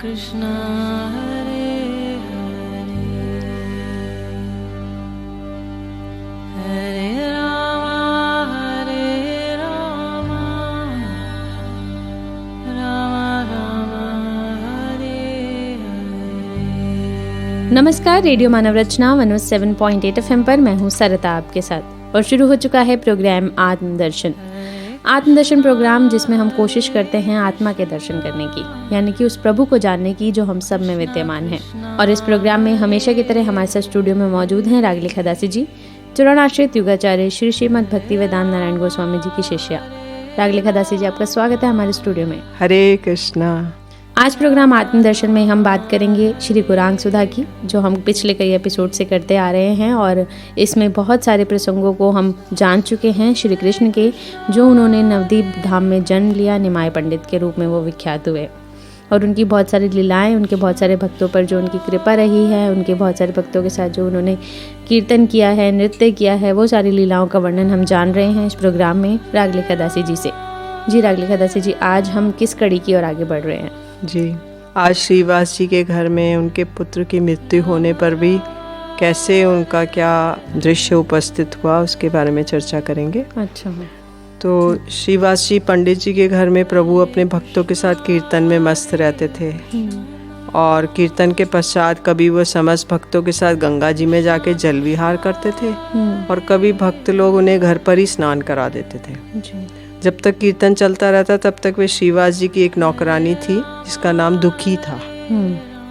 कृष्ण हरे हरे हरे राम राम राम हरे हरे। नमस्कार, radio Manav Rachna 107.8 FM पर मैं हूँ सरता आपके साथ और शुरू हो चुका है प्रोग्राम आत्मदर्शन। आत्मदर्शन प्रोग्राम जिसमें हम कोशिश करते हैं आत्मा के दर्शन करने की, यानी कि उस प्रभु को जानने की जो हम सब में विद्यमान है। और इस प्रोग्राम में हमेशा की तरह हमारे साथ स्टूडियो में मौजूद हैं रागलिखा दासी जी, चरणाश्रित युगाचार्य श्री श्रीमद् भक्ति वेदांत नारायण गोस्वामी जी की शिष्या। रागलिखा दासी जी, आपका स्वागत है हमारे स्टूडियो में। हरे कृष्णा। आज प्रोग्राम आत्मदर्शन में हम बात करेंगे श्री गौरांग सुधा की, जो हम पिछले कई एपिसोड से करते आ रहे हैं और इसमें बहुत सारे प्रसंगों को हम जान चुके हैं श्री कृष्ण के, जो उन्होंने नवदीप धाम में जन्म लिया, निमाय पंडित के रूप में वो विख्यात हुए। और उनकी बहुत सारी लीलाएं, उनके बहुत सारे भक्तों पर जो उनकी कृपा रही है, उनके बहुत सारे भक्तों के साथ जो उन्होंने कीर्तन किया है, नृत्य किया है, वो सारी लीलाओं का वर्णन हम जान रहे हैं इस प्रोग्राम में रागलिखा दासी जी से। जी रागलिखा दासी जी, आज हम किस कड़ी की ओर आगे बढ़ रहे हैं? जी, आज श्रीवास जी के घर में उनके पुत्र की मृत्यु होने पर भी कैसे उनका क्या दृश्य उपस्थित हुआ, उसके बारे में चर्चा करेंगे। अच्छा। तो श्रीवास जी पंडित जी के घर में प्रभु अपने भक्तों के साथ कीर्तन में मस्त रहते थे और कीर्तन के पश्चात कभी वो समस्त भक्तों के साथ गंगा जी में जाके जल विहार करते थे और कभी भक्त लोग उन्हें घर पर ही स्नान करा देते थे। जी। जब तक कीर्तन चलता रहता तब तक वे श्रीवास जी की एक नौकरानी थी जिसका नाम दुखी था।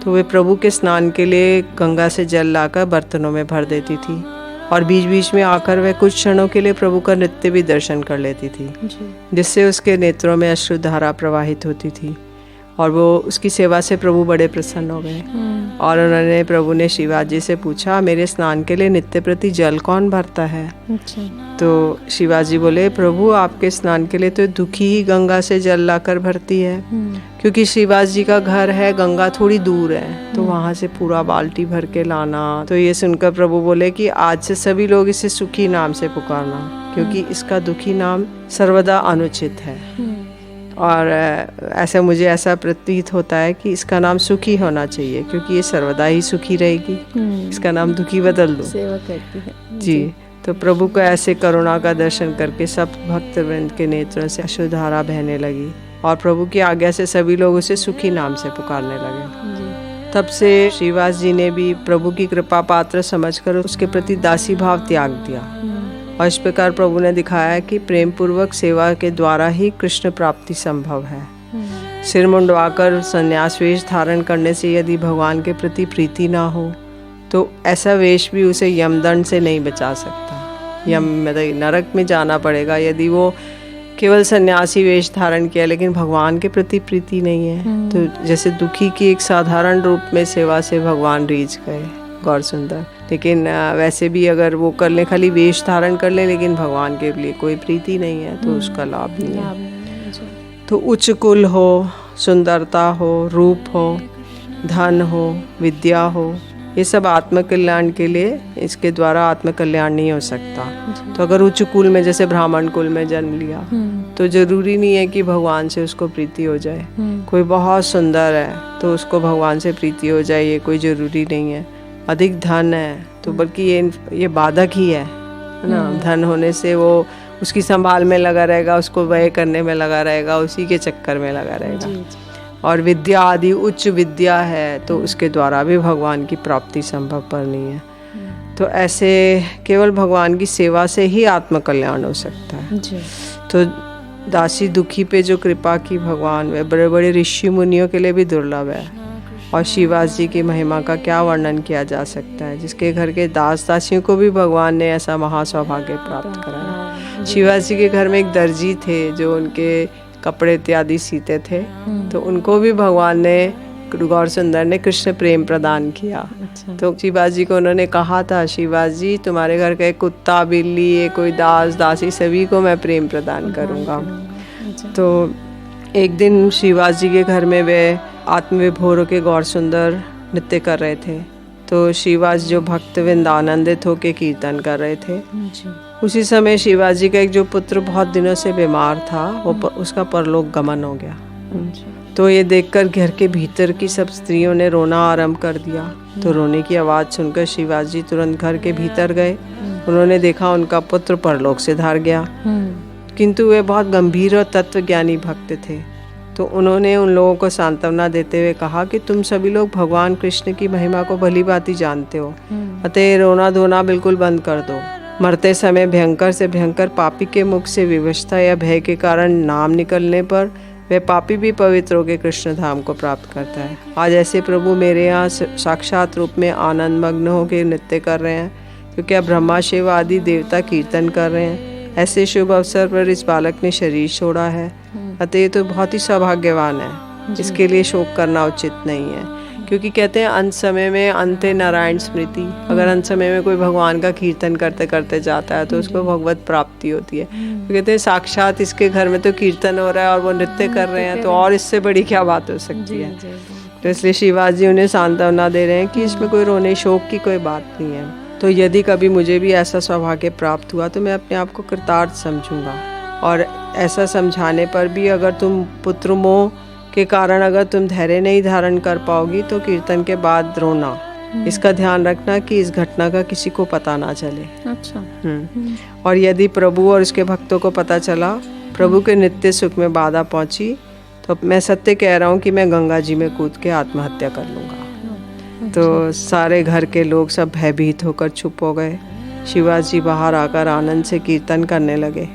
तो वे प्रभु के स्नान के लिए गंगा से जल लाकर बर्तनों में भर देती थी और बीच बीच में आकर वह कुछ क्षणों के लिए प्रभु का नृत्य भी दर्शन कर लेती थी, जिससे उसके नेत्रों में अश्रुधारा प्रवाहित होती थी और वो उसकी सेवा से प्रभु बड़े प्रसन्न हो गए। और उन्होंने प्रभु ने श्रीवास जी से पूछा, मेरे स्नान के लिए नित्य प्रति जल कौन भरता है? तो श्रीवास जी बोले, प्रभु आपके स्नान के लिए तो दुखी ही गंगा से जल लाकर भरती है, क्योंकि श्रीवास जी का घर है, गंगा थोड़ी दूर है, तो वहाँ से पूरा बाल्टी भर के लाना। तो ये सुनकर प्रभु बोले कि आज से सभी लोग इसे सुखी नाम से पुकारना, क्योंकि इसका दुखी नाम सर्वदा अनुचित है। और ऐसा प्रतीत होता है कि इसका नाम सुखी होना चाहिए, क्योंकि ये सर्वदा ही सुखी रहेगी। इसका नाम दुखी बदल दो। सेवा करती है जी। तो प्रभु को ऐसे करुणा का दर्शन करके सब भक्तवृंद के नेत्रों से अश्रुधारा बहने लगी और प्रभु की आज्ञा से सभी लोग उसे सुखी नाम से पुकारने लगे। तब से श्रीवास जी ने भी प्रभु की कृपा पात्र समझकर उसके प्रति दासी भाव त्याग दिया और इस प्रकार प्रभु ने दिखाया कि प्रेम पूर्वक सेवा के द्वारा ही कृष्ण प्राप्ति संभव है। सिर मुंडवाकर संन्यास वेश धारण करने से यदि भगवान के प्रति प्रीति ना हो तो ऐसा वेश भी उसे यमदंड से नहीं बचा सकता। यम नरक में जाना पड़ेगा यदि वो केवल सन्यासी वेश धारण किया लेकिन भगवान के प्रति प्रीति नहीं है। तो जैसे दुखी की एक साधारण रूप में सेवा से भगवान रीझ गए गौर सुंदर, लेकिन वैसे भी अगर वो कर ले, खाली वेश धारण कर ले लेकिन भगवान के लिए कोई प्रीति नहीं है तो उसका लाभ नहीं है। तो उच्च कुल हो, सुंदरता हो, रूप हो, धन हो, विद्या हो, ये सब आत्मकल्याण के लिए, इसके द्वारा आत्मकल्याण नहीं हो सकता। तो अगर उच्च कुल में जैसे ब्राह्मण कुल में जन्म लिया तो जरूरी नहीं है कि भगवान से उसको प्रीति हो जाए। कोई बहुत सुंदर है तो उसको भगवान से प्रीति हो जाए, ये कोई जरूरी नहीं है। अधिक धन है तो बल्कि ये बाधक ही है ना। धन होने से वो उसकी संभाल में लगा रहेगा, उसको व्यय करने में लगा रहेगा, उसी के चक्कर में लगा रहेगा। और विद्या आदि उच्च विद्या है तो उसके द्वारा भी भगवान की प्राप्ति संभव पर नहीं है। तो ऐसे केवल भगवान की सेवा से ही आत्मकल्याण हो सकता है। तो दासी दुखी पे जो कृपा की भगवान, वे बड़े बड़े ऋषि मुनियों के लिए भी दुर्लभ है। और श्रीवास जी की महिमा का क्या वर्णन किया जा सकता है, जिसके घर के दास दासियों को भी भगवान ने ऐसा महासौभाग्य प्राप्त कराया। श्रीवास जी के घर में एक दर्जी थे जो उनके कपड़े इत्यादि सीते थे, तो उनको भी भगवान ने, गौर सुंदर ने कृष्ण प्रेम प्रदान किया। तो श्रीवास जी को उन्होंने कहा था, श्रीवास जी तुम्हारे घर का एक कुत्ता, बिल्ली, ये कोई दास दासी, सभी को मैं प्रेम प्रदान करूँगा। तो एक दिन श्रीवास जी के घर में वे आत्मविभोर होकर गौर सुंदर नृत्य कर रहे थे। तो श्रीवास जो भक्तवृंद आनंदित होकर कीर्तन कर रहे थे। उसी समय श्रीवास जी का एक जो पुत्र बहुत दिनों से बीमार था, वो उसका परलोक गमन हो गया। तो ये देखकर घर के भीतर की सब स्त्रियों ने रोना आरंभ कर दिया। तो रोने की आवाज़ सुनकर शिवाजी तुरंत घर के भीतर गए। उन्होंने देखा उनका पुत्र परलोक से धार गया, किंतु वे बहुत गंभीर और तत्वज्ञानी भक्त थे। तो उन्होंने उन लोगों को सांत्वना देते हुए कहा कि तुम सभी लोग भगवान कृष्ण की महिमा को भली भांति जानते हो, अतः रोना धोना बिल्कुल बंद कर दो। मरते समय भयंकर से भयंकर पापी के मुख से विवशता या भय के कारण नाम निकलने पर वह पापी भी पवित्र होकर कृष्ण धाम को प्राप्त करता है। आज ऐसे प्रभु मेरे यहाँ साक्षात रूप में आनंद मग्न होकर नृत्य कर रहे हैं, तो क्या ब्रह्मा शिव आदि देवता कीर्तन कर रहे हैं। ऐसे शुभ अवसर पर इस बालक ने शरीर छोड़ा है, अतः ये तो बहुत ही सौभाग्यवान है। इसके लिए शोक करना उचित नहीं है, क्योंकि कहते हैं अंत समय में अंते नारायण स्मृति। अगर अंत समय में कोई भगवान का कीर्तन करते करते जाता है तो उसको भगवत प्राप्ति होती है। तो कहते हैं साक्षात इसके घर में तो कीर्तन हो रहा है और वो नृत्य कर रहे हैं, तो और इससे बड़ी क्या बात हो सकती है। तो इसलिए शिवाजी उन्हें सांत्वना दे रहे हैं कि इसमें कोई रोने शोक की कोई बात नहीं है। तो यदि कभी मुझे भी ऐसा सौभाग्य प्राप्त हुआ तो मैं अपने आप को कृतार्थ समझूंगा, और ऐसा समझाने पर भी अगर तुम पुत्र मोह के कारण अगर तुम धैर्य नहीं धारण कर पाओगी तो कीर्तन के बाद रोना। इसका ध्यान रखना कि इस घटना का किसी को पता ना चले। अच्छा। और यदि प्रभु और उसके भक्तों को पता चला, प्रभु के नित्य सुख में बाधा पहुंची, तो मैं सत्य कह रहा हूँ कि मैं गंगा जी में कूद के आत्महत्या कर लूँगा। तो सारे घर के लोग सब भयभीत होकर चुप हो गए। शिवाजी बाहर आकर आनंद से कीर्तन करने लगे।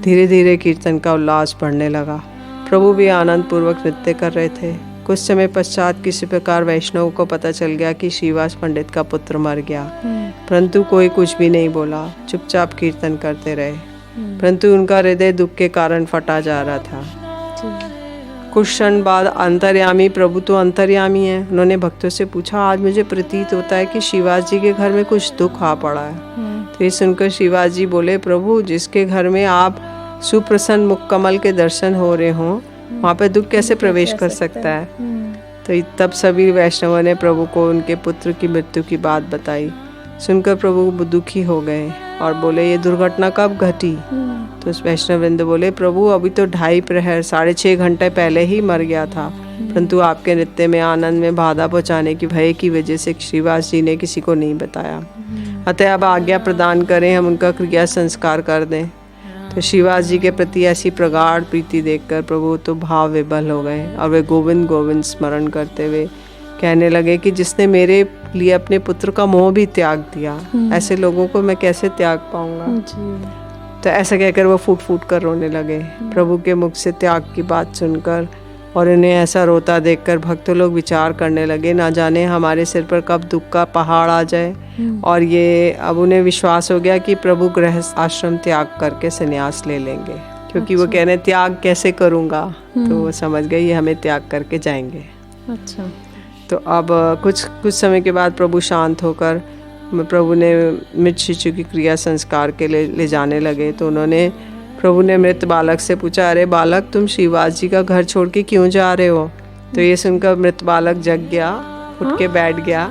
धीरे धीरे कीर्तन का उल्लास बढ़ने लगा। प्रभु भी आनंद पूर्वक नृत्य कर रहे थे। कुछ समय पश्चात किसी प्रकार वैष्णव को पता चल गया कि श्रीवास पंडित का पुत्र मर गया, परंतु कोई कुछ भी नहीं बोला, चुपचाप कीर्तन करते रहे। परंतु उनका हृदय दुख के कारण फटा जा रहा था। कुछ क्षण बाद अंतर्यामी प्रभु तो अंतर्यामी है, उन्होंने भक्तों से पूछा, आज मुझे प्रतीत होता है कि शिवाजी जी के घर में कुछ दुख आ पड़ा है। तो ये सुनकर शिवाजी जी बोले, प्रभु जिसके घर में आप सुप्रसन्न मुख कमल के दर्शन हो रहे हों, वहाँ पे दुख कैसे प्रवेश कर सकता है। तो तब सभी वैष्णवों ने प्रभु को उनके पुत्र की मृत्यु की बात बताई। सुनकर प्रभु दुखी हो गए और बोले, ये दुर्घटना कब घटी। तो उस वैष्णव वृंद बोले, प्रभु अभी तो 2.5 प्रहर 6.5 घंटे पहले ही मर गया था, परंतु आपके नृत्य में आनंद में बाधा पहुँचाने की भय की वजह से श्रीवास जी ने किसी को नहीं बताया, अतः अब आज्ञा प्रदान करें, हम उनका क्रिया संस्कार कर दें। तो शिवास जी के प्रति ऐसी प्रगाढ़ प्रीति देखकर प्रभु तो भाव विभल हो गए और वे गोविंद गोविंद स्मरण करते हुए कहने लगे कि जिसने मेरे लिए अपने पुत्र का मोह भी त्याग दिया, ऐसे लोगों को मैं कैसे त्याग पाऊंगा। तो ऐसा कहकर वो फूट फूट कर रोने लगे। प्रभु के मुख से त्याग की बात सुनकर और इन्हें ऐसा रोता देखकर भक्त लोग विचार करने लगे, ना जाने हमारे सिर पर कब दुख का पहाड़ आ जाए। और ये अब उन्हें विश्वास हो गया कि प्रभु गृहस्थ आश्रम त्याग करके संन्यास ले लेंगे, क्योंकि वो कह रहे त्याग कैसे करूँगा। तो वो समझ गए ये हमें त्याग करके जाएंगे। अच्छा। तो अब कुछ समय के बाद प्रभु शांत होकर प्रभु ने मृत शिशु की क्रिया संस्कार के लिए ले जाने लगे। तो प्रभु ने मृत बालक से पूछा, अरे बालक तुम श्रीवास जी का घर छोड़ के क्यों जा रहे हो। तो ये सुनकर मृत बालक जग गया, उठ के बैठ गया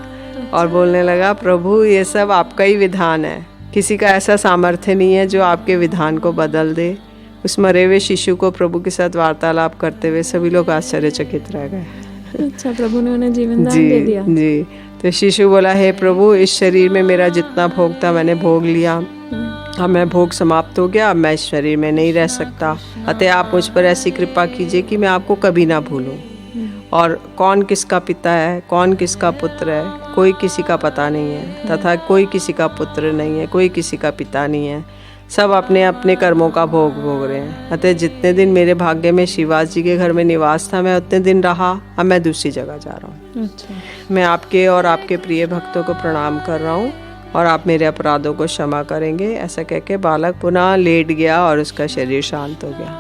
और बोलने लगा, प्रभु ये सब आपका ही विधान है, किसी का ऐसा सामर्थ्य नहीं है जो आपके विधान को बदल दे। उस मरे हुए शिशु को प्रभु के साथ वार्तालाप करते हुए सभी लोग आश्चर्यचकित रह गए। अच्छा, प्रभु ने उन्हें जीवन दान दे दिया। जी। तो शिशु बोला, हे प्रभु इस शरीर में मेरा जितना भोग था मैंने भोग लिया, अब मैं भोग समाप्त हो गया, अब मैं इस शरीर में नहीं रह सकता, अतः आप मुझ पर ऐसी कृपा कीजिए कि मैं आपको कभी ना भूलूं। और कौन किसका पिता है, कौन किसका पुत्र है, कोई किसी का पता नहीं है, तथा कोई किसी का पुत्र नहीं है, कोई किसी का पिता नहीं है, सब अपने अपने कर्मों का भोग भोग रहे हैं। अतः जितने दिन मेरे भाग्य में शिवास जी के घर में निवास था मैं उतने दिन रहा, अब मैं दूसरी जगह जा रहा हूँ। अच्छा। मैं आपके और आपके प्रिय भक्तों को प्रणाम कर रहा हूँ और आप मेरे अपराधों को क्षमा करेंगे। ऐसा कहकर बालक पुनः लेट गया और उसका शरीर शांत हो गया।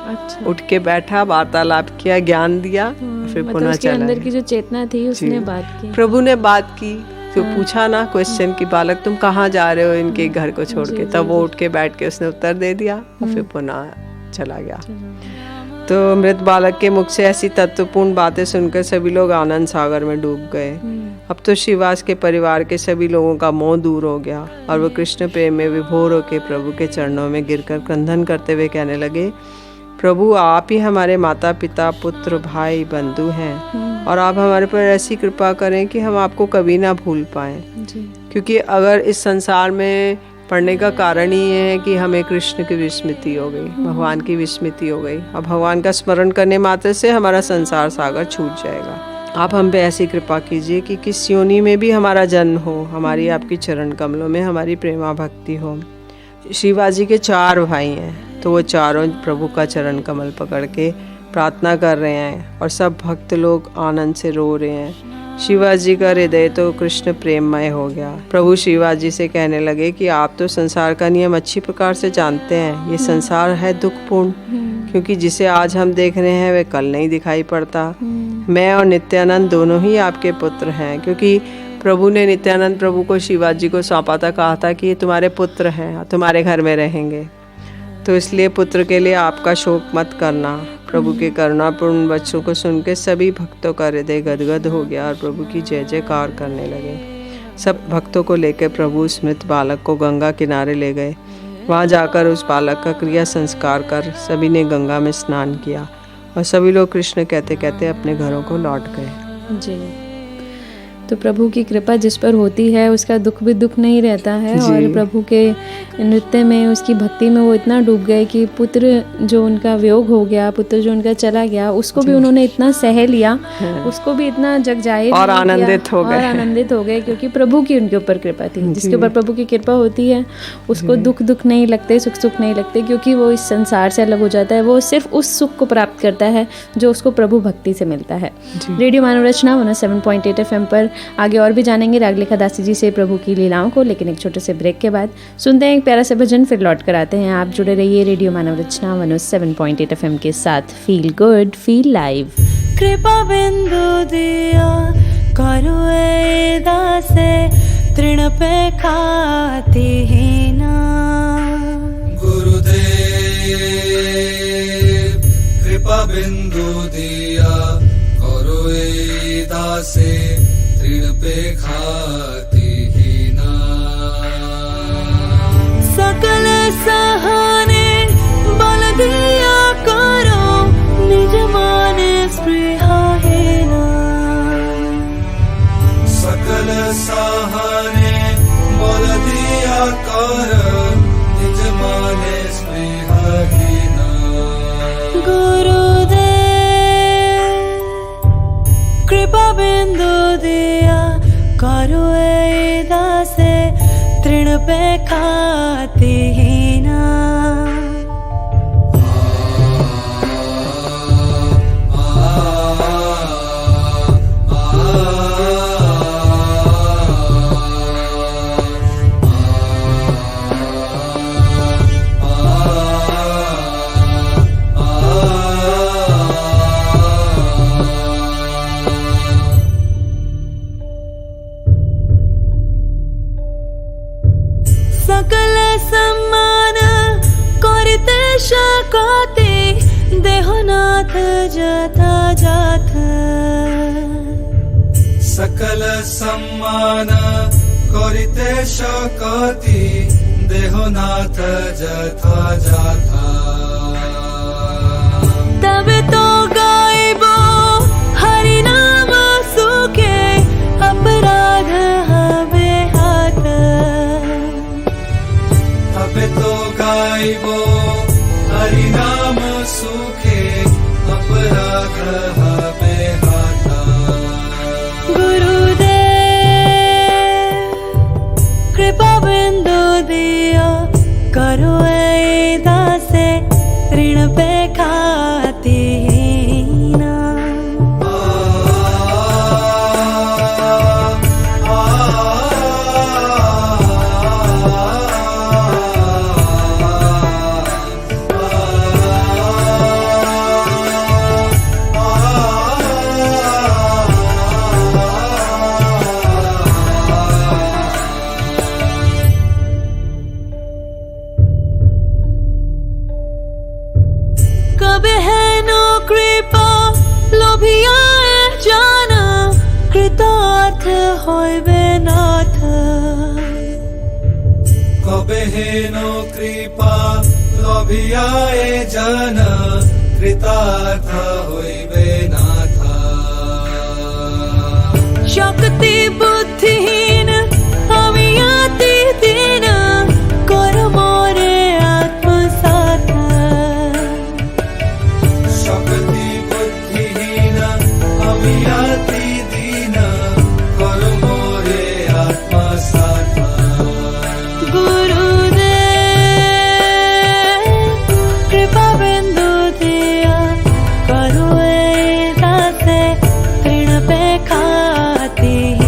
अच्छा। उठ के बैठा, वार्तालाप किया, ज्ञान दिया, फिर पुनः उसके चला अंदर की जो चेतना थी उसने बात की। प्रभु ने बात की, तो पूछा ना क्वेश्चन कि बालक तुम कहाँ जा रहे हो इनके घर को छोड़ के। तब वो उठ के बैठ के उसने उत्तर दे दिया और फिर पुनः चला गया। तो मृत बालक के मुख से ऐसी तत्वपूर्ण बातें सुनकर सभी लोग आनंद सागर में डूब गए। अब तो श्रीवास के परिवार के सभी लोगों का मोह दूर हो गया और वो कृष्ण प्रेम में विभोर होकर प्रभु के चरणों में गिरकर क्रंदन करते हुए कहने लगे प्रभु आप ही हमारे माता पिता पुत्र भाई बंधु हैं और आप हमारे पर ऐसी कृपा करें कि हम आपको कभी ना भूल पाएं। क्योंकि अगर इस संसार में पढ़ने का कारण ही ये है कि हमें कृष्ण की विस्मृति हो गई, भगवान की विस्मृति हो गई, और भगवान का स्मरण करने मात्र से हमारा संसार सागर छूट जाएगा। आप हम पे ऐसी कृपा कीजिए कि किस योनि में भी हमारा जन्म हो, हमारी आपकी चरण कमलों में हमारी प्रेमा भक्ति हो। शिवाजी के 4 भाई हैं, तो वो चारों प्रभु का चरण कमल पकड़ के प्रार्थना कर रहे हैं और सब भक्त लोग आनंद से रो रहे हैं। शिवाजी का हृदय तो कृष्ण प्रेममय हो गया। प्रभु शिवाजी से कहने लगे कि आप तो संसार का नियम अच्छी प्रकार से जानते हैं। ये संसार है दुखपूर्ण, क्योंकि जिसे आज हम देख रहे हैं वह कल नहीं दिखाई पड़ता। मैं और नित्यानंद दोनों ही आपके पुत्र हैं, क्योंकि प्रभु ने नित्यानंद प्रभु को शिवाजी को सौंपा था, कहा था कि ये तुम्हारे पुत्र हैं, तुम्हारे घर में रहेंगे। तो इसलिए पुत्र के लिए आपका शोक मत करना। प्रभु के करुणापूर्ण वचनों को सुन के सभी भक्तों का हृदय गदगद हो गया और प्रभु की जय जयकार करने लगे। सब भक्तों को लेकर प्रभु उस मृत बालक को गंगा किनारे ले गए। वहाँ जाकर उस बालक का क्रिया संस्कार कर सभी ने गंगा में स्नान किया और सभी लोग कृष्ण कहते कहते अपने घरों को लौट गए। जी, तो प्रभु की कृपा जिस पर होती है उसका दुख भी दुख नहीं रहता है। और प्रभु के नृत्य में, उसकी भक्ति में वो इतना डूब गए कि पुत्र जो उनका वियोग हो गया, पुत्र जो उनका चला गया, उसको भी उन्होंने इतना सह लिया, उसको भी इतना जग जाहिर और आनंदित हो गए क्योंकि प्रभु की उनके ऊपर कृपा थी। जिसके ऊपर प्रभु की कृपा होती है उसको दुख दुख नहीं लगते, सुख सुख नहीं लगते, क्योंकि वो इस संसार से अलग हो जाता है। वो सिर्फ उस सुख को प्राप्त करता है जो उसको प्रभु भक्ति से मिलता है। रेडियो मानव रचना 107.8 FM पर आगे और भी जानेंगे रागलेखा दासी जी से प्रभु की लीलाओं को, लेकिन एक छोटे से ब्रेक के बाद सुनते हैं एक प्यारा सा भजन, फिर लौट कर आते हैं। आप जुड़े रहिए रेडियो मानव रचना 107.8 FM के साथ। Feel good, feel live. कृपा बिंदु दिया करो ए दासे तृण पे खाती ही ना। गुरुदेव कृपा बिंदु दिया करो ए दासे तृण पे खाती ही ना। सकल सहने बल दिया करो निज माने स्पृहा है ना। सकल सहने बल दिया करो निज माने स्पृहा है ना। गुरुदेव कृपा बिंदु दिया करो ए दासे तृण पे खाती ही ना। सकल सम्मान करिते शकते देहनाथ जथा जाथ। सकल सम्मान करिते शकति देहनाथ जथा जाथा। तबे तो गाइबो हरि नाम सुखे अपराध हवे हाथ। तबे तो गाइबो हरि नाम सुखे अपराध हवे हाथा। गुरुदेव कृपा बिंदु दिया करो ए दासे ऋण पे खाती ही ना। कबे है नो कृपा लोभिया जाना कृतार्थ होइबे नाथ। कबे हेनो कृपा लोभियाए जन कृतार्थ होइबे नाथा। शक्ति बुद्धिहीन আমি অতি দীন কর মোরে আত্মসাৎ। शक्ति बुद्धिहीन আমি অতি দীন কর মোরে আত্মসাৎ। গুরুদেব কৃপা বিন্দু দিয়া করো এই দাসে তৃণ pay খাতিহীনা।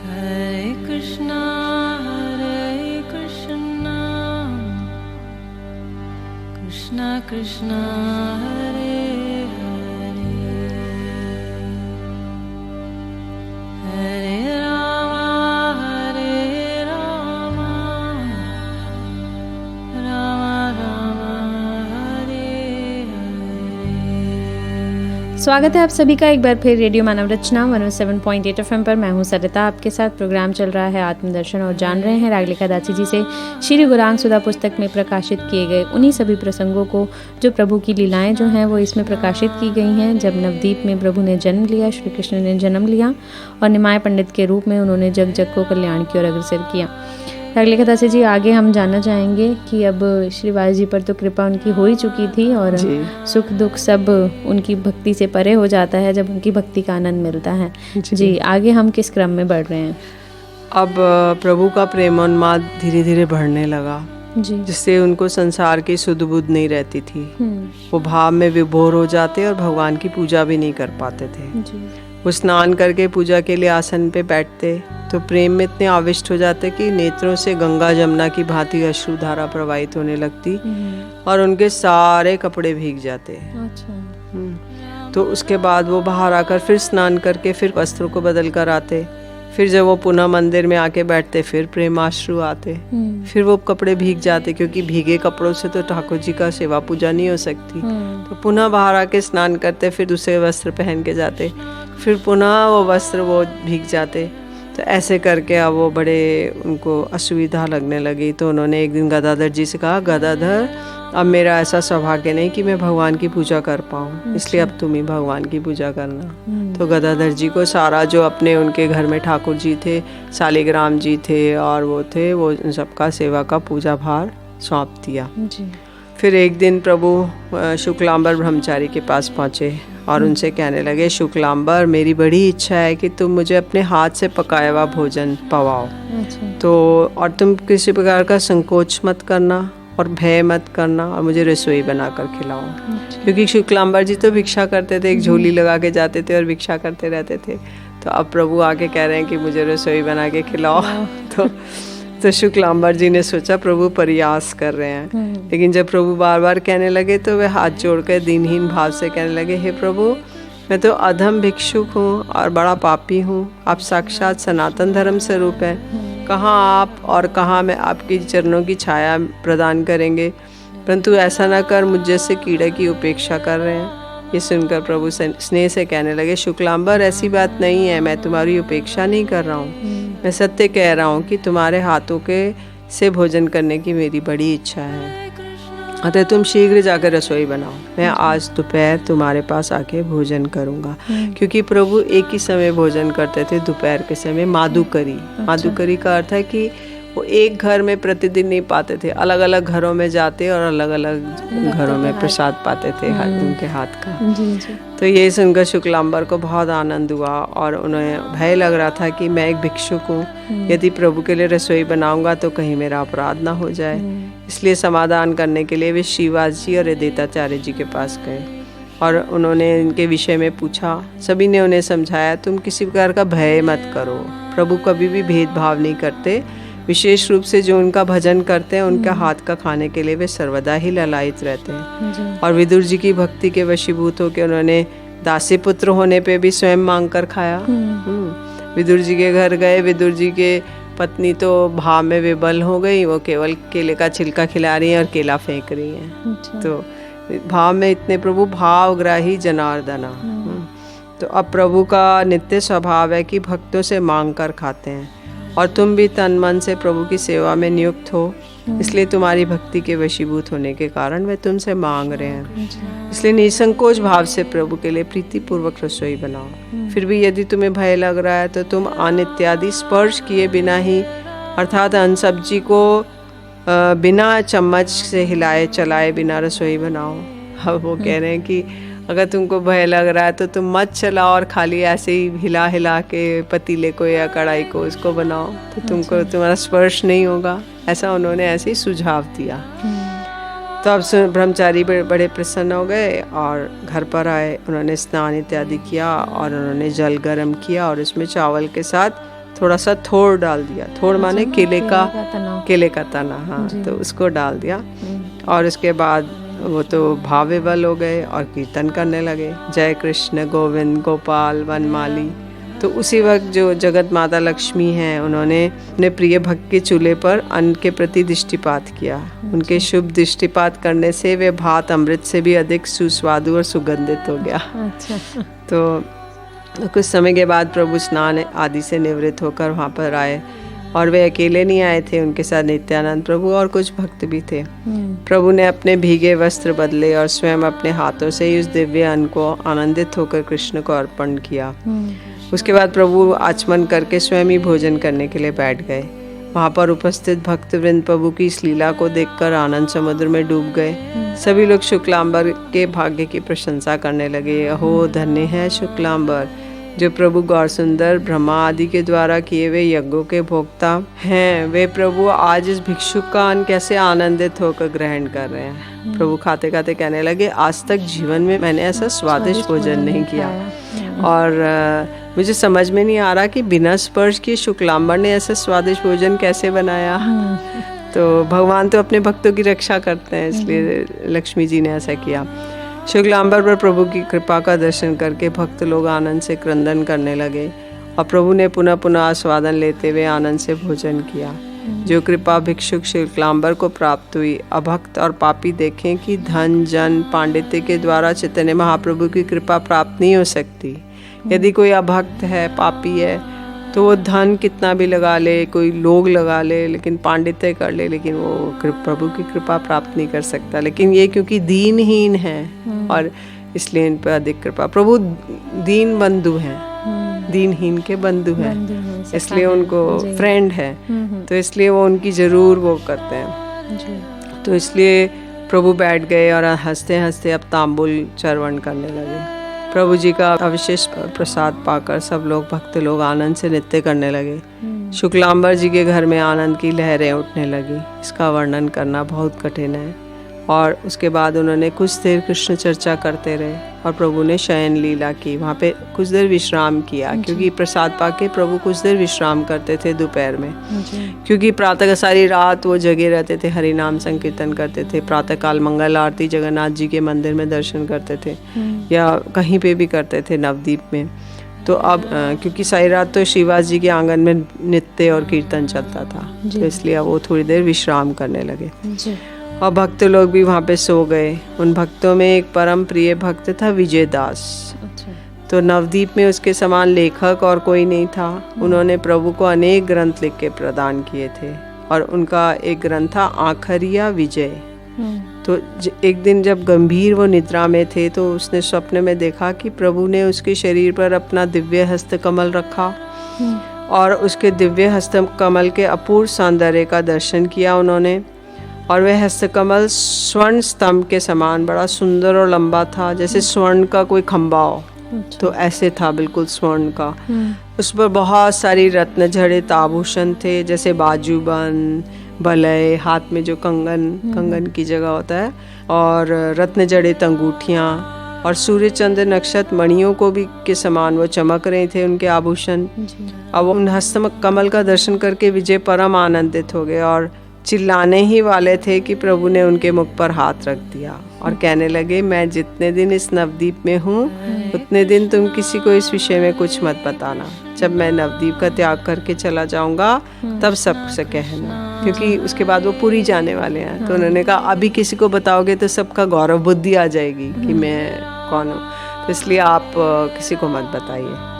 Hare Krishna, Krishna Krishna, Hare Hare, Hare Rama, Rama Rama, Hare Hare। स्वागत है आप सभी का एक बार फिर रेडियो मानव रचना 107.8 FM पर। मैं हूं सरिता, आपके साथ प्रोग्राम चल रहा है आत्मदर्शन और जान रहे हैं रागलिका दासी जी से श्री गौरांग सुधा पुस्तक में प्रकाशित किए गए उन्हीं सभी प्रसंगों को जो प्रभु की लीलाएं जो हैं वो इसमें प्रकाशित की गई हैं। जब नवदीप में प्रभु ने जन्म लिया, श्री कृष्ण ने जन्म लिया और निमाय पंडित के रूप में उन्होंने जग जग को कल्याण की ओर अग्रसर किया। रागलिका दासी जी, आगे हम जानना चाहेंगे कि अब श्री वास जी पर तो कृपा उनकी हो ही चुकी थी और सुख दुख सब उनकी भक्ति से परे हो जाता है जब उनकी भक्ति का आनंद मिलता है। जी, आगे हम किस क्रम में बढ़ रहे हैं? अब प्रभु का प्रेमोन्माद धीरे धीरे बढ़ने लगा, जी, जिससे उनको संसार की सुध बुध नहीं रहती थी। वो भाव में विभोर हो जाते और भगवान की पूजा भी नहीं कर पाते थे। जी, वो स्नान करके पूजा के लिए आसन पे बैठते तो प्रेम में इतने आविष्ट हो जाते कि नेत्रों से गंगा जमुना की भांति अश्रुधारा प्रवाहित होने लगती और उनके सारे कपड़े भीग जाते। अच्छा, तो उसके बाद वो बाहर आकर फिर स्नान करके फिर वस्त्रों को बदल कर आते। फिर जब वो पुनः मंदिर में आके बैठते फिर प्रेमाश्रु आते। फिर वो कपड़े भीग जाते क्योंकि भीगे कपड़ों से तो ठाकुर जी का सेवा पूजा नहीं हो सकती। तो पुनः बाहर आके स्नान करते, फिर दूसरे वस्त्र पहन के जाते, फिर पुनः वो वस्त्र वो भीग जाते। तो ऐसे करके अब वो बड़े उनको असुविधा लगने लगी। तो उन्होंने एक दिन गदाधर जी से कहा, गदाधर अब मेरा ऐसा सौभाग्य नहीं कि मैं भगवान की पूजा कर पाऊँ, इसलिए अब तुम ही भगवान की पूजा करना। तो गदाधर जी को सारा जो अपने उनके घर में ठाकुर जी थे, शालिग्राम जी थे और वो थे, वो उन सबका सेवा का पूजा भार सौंप दिया। फिर एक दिन प्रभु शुक्लांबर ब्रह्मचारी के पास पहुँचे और उनसे कहने लगे, शुक्लांबर मेरी बड़ी इच्छा है कि तुम मुझे अपने हाथ से पकाया हुआ भोजन पवाओ। तो और तुम किसी प्रकार का संकोच मत करना और भय मत करना और मुझे रसोई बनाकर खिलाओ। क्योंकि शुक्लांबर जी तो भिक्षा करते थे, एक झोली लगा के जाते थे और भिक्षा करते रहते थे। तो अब प्रभु आके कह रहे हैं कि मुझे रसोई बना के खिलाओ। तो शुक्लांबर जी ने सोचा प्रभु प्रयास कर रहे हैं, लेकिन जब प्रभु बार बार कहने लगे तो वे हाथ जोड़कर दीनहीन भाव से कहने लगे, हे प्रभु मैं तो अधम भिक्षुक हूँ और बड़ा पापी हूँ, आप साक्षात सनातन धर्म स्वरूप हैं। कहाँ आप और कहाँ मैं आपकी चरणों की छाया प्रदान करेंगे, परंतु ऐसा ना कर मुझ जैसे कीड़े की उपेक्षा कर रहे हैं। ये सुनकर प्रभु स्नेह से कहने लगे, शुक्लांबर ऐसी बात नहीं है, मैं तुम्हारी उपेक्षा नहीं कर रहा हूँ, मैं सत्य कह रहा हूँ कि तुम्हारे हाथों के से भोजन करने की मेरी बड़ी इच्छा है। अतः तुम शीघ्र जाकर रसोई बनाओ, मैं आज दोपहर तुम्हारे पास आके भोजन करूँगा। क्योंकि प्रभु एक ही समय भोजन करते थे, दोपहर के समय माधुकरी। माधुकरी का अर्थ है कि वो एक घर में प्रतिदिन नहीं पाते थे, अलग अलग घरों में जाते और अलग अलग घरों में प्रसाद पाते थे उनके हाथ का। तो ये सुनकर शुक्लांबर को बहुत आनंद हुआ और उन्हें भय लग रहा था कि मैं एक भिक्षुक हूँ, यदि प्रभु के लिए रसोई बनाऊंगा तो कहीं मेरा अपराध ना हो जाए। इसलिए समाधान करने के लिए वे श्रीवास जी और अद्वैताचार्य जी के पास गए और उन्होंने इनके विषय में पूछा। सभी ने उन्हें समझाया, तुम किसी प्रकार का भय मत करो, प्रभु कभी भी भेदभाव नहीं करते। विशेष रूप से जो उनका भजन करते हैं उनका हाथ का खाने के लिए वे सर्वदा ही ललायित रहते हैं। और विदुर जी की भक्ति के वशीभूत होकर उन्होंने दासी पुत्र होने पे भी स्वयं मांग कर खाया। विदुर जी के घर गए, विदुर जी के पत्नी तो भाव में विबल हो गई, वो केवल केले का छिलका खिला रही है और केला फेंक रही है। तो भाव में इतने प्रभु भावग्राही जनार्दना। तो अब प्रभु का नित्य स्वभाव है कि भक्तों से मांग कर खाते हैं, और तुम भी तन मन से प्रभु की सेवा में नियुक्त हो, इसलिए तुम्हारी भक्ति के वशीभूत होने के कारण वे तुमसे मांग रहे हैं। इसलिए निसंकोच भाव से प्रभु के लिए प्रीतिपूर्वक रसोई बनाओ। फिर भी यदि तुम्हें भय लग रहा है तो तुम अन्न इत्यादि स्पर्श किए बिना ही, अर्थात अन्न सब्जी को बिना चम्मच से हिलाए चलाए बिना रसोई बनाओ। अब वो कह रहे हैं कि अगर तुमको भय लग रहा है तो तुम मत चलाओ और खाली ऐसे ही हिला हिला के पतीले को या कढ़ाई को उसको बनाओ, तो तुमको तुम्हारा स्पर्श नहीं होगा। ऐसा उन्होंने ऐसे ही सुझाव दिया। तो अब ब्रह्मचारी बड़े प्रसन्न हो गए और घर पर आए। उन्होंने स्नान इत्यादि किया और उन्होंने जल गर्म किया और उसमें चावल के साथ थोड़ा सा थोड़ डाल दिया। थोड़ माने केले का तना। हाँ, तो उसको डाल दिया और उसके बाद वो तो भाविवल हो गए और कीर्तन करने लगे, जय कृष्ण गोविंद गोपाल वनमाली। तो उसी वक्त जो जगत माता लक्ष्मी हैं, उन्होंने अपने प्रिय भक्त के चूल्हे पर अन्न के प्रति दृष्टिपात किया। उनके शुभ दृष्टिपात करने से वे भात अमृत से भी अधिक सुस्वादु और सुगंधित हो गया। तो कुछ समय के बाद प्रभु स्नान आदि से निवृत्त होकर वहाँ पर आए, और वे अकेले नहीं आए थे, उनके साथ नित्यानंद प्रभु और कुछ भक्त भी थे। प्रभु ने अपने भीगे वस्त्र बदले और स्वयं अपने हाथों से ही उस दिव्य अन्न को आनंदित होकर कृष्ण को अर्पण किया। उसके बाद प्रभु आचमन करके स्वयं ही भोजन करने के लिए बैठ गए। वहाँ पर उपस्थित भक्तवृंद प्रभु की इस लीला को देखकर आनंद समुद्र में डूब गए। सभी लोग शुक्लांबर के भाग्य की प्रशंसा करने लगे। अहो धन्य है शुक्लांबर, जो प्रभु गौर सुंदर ब्रह्मा आदि के द्वारा किए हुए यज्ञों के भोक्ता हैं। वे प्रभु आज इस भिक्षुक का अन्न कैसे आनंदित होकर ग्रहण कर रहे हैं। प्रभु खाते खाते कहने लगे, आज तक जीवन में मैंने ऐसा स्वादिष्ट भोजन नहीं किया, और मुझे समझ में नहीं आ रहा कि बिना स्पर्श किए शुक्लांबर ने ऐसा स्वादिष्ट भोजन कैसे बनाया। तो भगवान तो अपने भक्तों की रक्षा करते हैं, इसलिए लक्ष्मी जी ने ऐसा किया। शुक्लांबर पर प्रभु की कृपा का दर्शन करके भक्त लोग आनंद से क्रंदन करने लगे, और प्रभु ने पुनः पुनः आस्वादन लेते हुए आनंद से भोजन किया। जो कृपा भिक्षुक शुक्लांबर को प्राप्त हुई, अभक्त और पापी देखें कि धन जन पांडित्य के द्वारा चैतन्य महाप्रभु की कृपा प्राप्त नहीं हो सकती। यदि कोई अभक्त है, पापी है, तो वो धन कितना भी लगा ले, कोई लोग लगा ले, लेकिन पांडित्य कर ले, लेकिन वो प्रभु की कृपा प्राप्त नहीं कर सकता। लेकिन ये क्योंकि दीनहीन है और इसलिए इन पर अधिक कृपा। प्रभु दीन बंधु हैं, दीनहीन के बंधु हैं, इसलिए उनको फ्रेंड है, तो इसलिए वो उनकी जरूर वो करते हैं। तो इसलिए प्रभु बैठ गए और हंसते हंसते अब तांबुल चर्वण करने लगे। प्रभु जी का अविशेष प्रसाद पाकर सब लोग भक्त लोग आनंद से नृत्य करने लगे। शुक्लांबर जी के घर में आनंद की लहरें उठने लगी। इसका वर्णन करना बहुत कठिन है। और उसके बाद उन्होंने कुछ देर कृष्ण चर्चा करते रहे और प्रभु ने शयन लीला की। वहाँ पे कुछ देर विश्राम किया, क्योंकि प्रसाद पाके प्रभु कुछ देर विश्राम करते थे दोपहर में, क्योंकि प्रातः सारी रात वो जगे रहते थे, हरि नाम संकीर्तन करते थे। प्रातः काल मंगल आरती जगन्नाथ जी के मंदिर में दर्शन करते थे या कहीं पे भी करते थे नवदीप में। तो अब क्योंकि सारी रात तो शिवाजी जी के आंगन में नृत्य और कीर्तन चलता था, तो इसलिए अब वो थोड़ी देर विश्राम करने लगे और भक्त लोग भी वहाँ पे सो गए। उन भक्तों में एक परम प्रिय भक्त था विजय दास। तो नवदीप में उसके समान लेखक और कोई नहीं था। उन्होंने प्रभु को अनेक ग्रंथ लिख के प्रदान किए थे और उनका एक ग्रंथ था आखरिया विजय। तो एक दिन जब गंभीर वो निद्रा में थे तो उसने स्वप्न में देखा कि प्रभु ने उसके शरीर पर अपना दिव्य हस्त कमल रखा और उसके दिव्य हस्त कमल के अपूर्व सौंदर्य का दर्शन किया उन्होंने। और वह हस्तकमल स्वर्ण स्तंभ के समान बड़ा सुंदर और लंबा था, जैसे स्वर्ण का कोई खंबा हो। तो ऐसे था बिल्कुल स्वर्ण का। उस पर बहुत सारी रत्न जड़ित आभूषण थे, जैसे बाजूबंद, बलय, हाथ में जो कंगन की जगह होता है, और रत्न जड़ित अंगूठियाँ और सूर्य चंद्र नक्षत्र मणियों को भी के समान वो चमक रहे थे उनके आभूषण। अब उन हस्त कमल का दर्शन करके विजय परम आनंदित हो गए और चिल्लाने ही वाले थे कि प्रभु ने उनके मुख पर हाथ रख दिया और कहने लगे, मैं जितने दिन इस नवद्वीप में हूँ उतने दिन तुम किसी को इस विषय में कुछ मत बताना। जब मैं नवद्वीप का त्याग करके चला जाऊंगा तब सबसे कहना, क्योंकि उसके बाद वो पूरी जाने वाले हैं। तो उन्होंने कहा अभी किसी को बताओगे तो सबका गौरव बुद्धि आ जाएगी कि मैं कौन हूँ, तो इसलिए आप किसी को मत बताइए।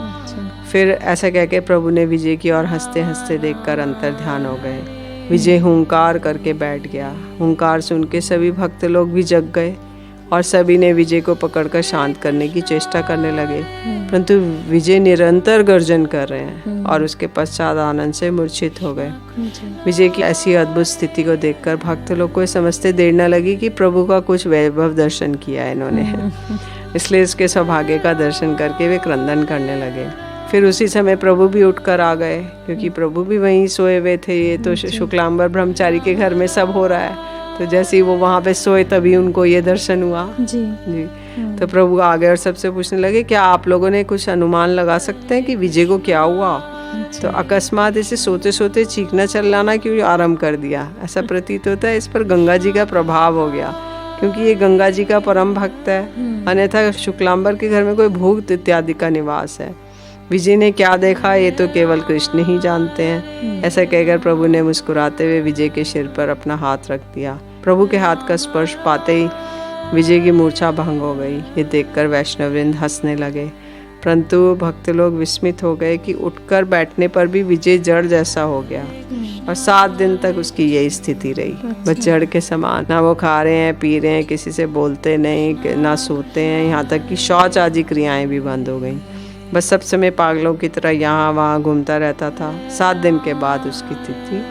फिर ऐसा कह के प्रभु ने विजय की और हंसते हंसते देखकर अंतर ध्यान हो गए। विजय हुंकार करके बैठ गया। हुंकार सुन के सभी भक्त लोग भी जग गए और सभी ने विजय को पकड़कर शांत करने की चेष्टा करने लगे, परंतु विजय निरंतर गर्जन कर रहे हैं और उसके पश्चात आनंद से मूर्छित हो गए। विजय की ऐसी अद्भुत स्थिति को देखकर भक्त लोग को समझते देर न लगी कि प्रभु का कुछ वैभव दर्शन किया है इन्होंने, इसलिए इसके सौभाग्य का दर्शन करके वे क्रंदन करने लगे। फिर उसी समय प्रभु भी उठकर आ गए, क्योंकि प्रभु भी वहीं सोए हुए थे। ये तो शुक्लांबर ब्रह्मचारी के घर में सब हो रहा है, तो जैसे ही वो वहाँ पे सोए तभी उनको ये दर्शन हुआ। जी। तो प्रभु आ गए और सबसे पूछने लगे, क्या आप लोगों ने कुछ अनुमान लगा सकते हैं कि विजय को क्या हुआ? तो अकस्मात इसे सोते सोते चीखना चिल्लाना क्यों आरंभ कर दिया? ऐसा प्रतीत होता है इस पर गंगा जी का प्रभाव हो गया, क्योंकि ये गंगा जी का परम भक्त है, अन्यथा शुक्लांबर के घर में कोई भूत इत्यादि का निवास है। विजय ने क्या देखा ये तो केवल कृष्ण ही जानते हैं। ऐसा कहकर प्रभु ने मुस्कुराते हुए विजय के सिर पर अपना हाथ रख दिया। प्रभु के हाथ का स्पर्श पाते ही विजय की मूर्छा भंग हो गई। ये देखकर वैष्णववृंद हंसने लगे, परंतु भक्त लोग विस्मित हो गए कि उठकर बैठने पर भी विजय जड़ जैसा हो गया और 7 दिन तक उसकी यही स्थिति रही। बस जड़ के समान, ना वो खा रहे हैं पी रहे हैं, किसी से बोलते नहीं, ना सोते हैं, यहाँ तक कि शौच आदि क्रियाएं भी बंद हो गई। बस सब समय पागलों की तरह यहाँ वहाँ घूमता रहता था। 7 दिन के बाद उसकी स्थिति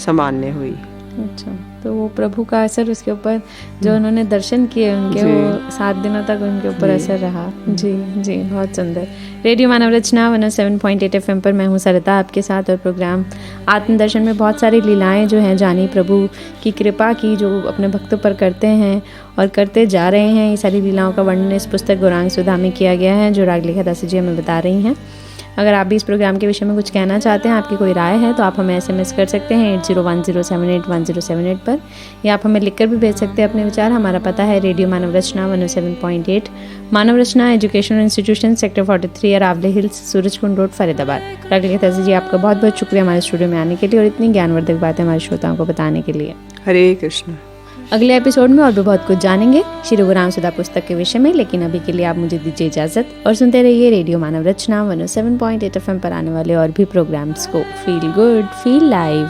सामान्य हुई। अच्छा, तो वो प्रभु का असर उसके ऊपर जो उन्होंने दर्शन किए उनके, वो 7 दिनों तक उनके ऊपर असर रहा। जी जी, बहुत सुंदर। रेडियो मानव रचना 107.8 FM पर मैं हूँ सरिता आपके साथ, और प्रोग्राम आत्मदर्शन में बहुत सारी लीलाएं जो हैं जानी प्रभु की कृपा की, जो अपने भक्तों पर करते हैं और करते जा रहे हैं। ये सारी लीलाओं का वर्णन इस पुस्तक गौरांग सुधा में किया गया है, जो रागलेखा दासी जी हमें बता रही हैं। अगर आप भी इस प्रोग्राम के विषय में कुछ कहना चाहते हैं, आपकी कोई राय है, तो आप हमें SMS कर सकते हैं 8010781078 पर, या आप हमें लिखकर भी भेज सकते हैं अपने विचार। हमारा पता है radio Manav Rachna 107.8 Manav Rachna educational institution, sector 43, Aravali hills, Surajkund road, Faridabad. Raglekha Dasi ji, आपका बहुत बहुत शुक्रिया हमारे स्टूडियो में आने के लिए और इतनी ज्ञानवर्धक बातें हमारे श्रोताओं को बताने के लिए। हरे कृष्ण। अगले एपिसोड में और भी बहुत कुछ जानेंगे श्री गौरांग सुधा पुस्तक के विषय में, लेकिन अभी के लिए आप मुझे दीजिए इजाजत और सुनते रहिए रेडियो मानव रचना 107.8 FM पर आने वाले और भी प्रोग्राम्स को। Feel good, feel live.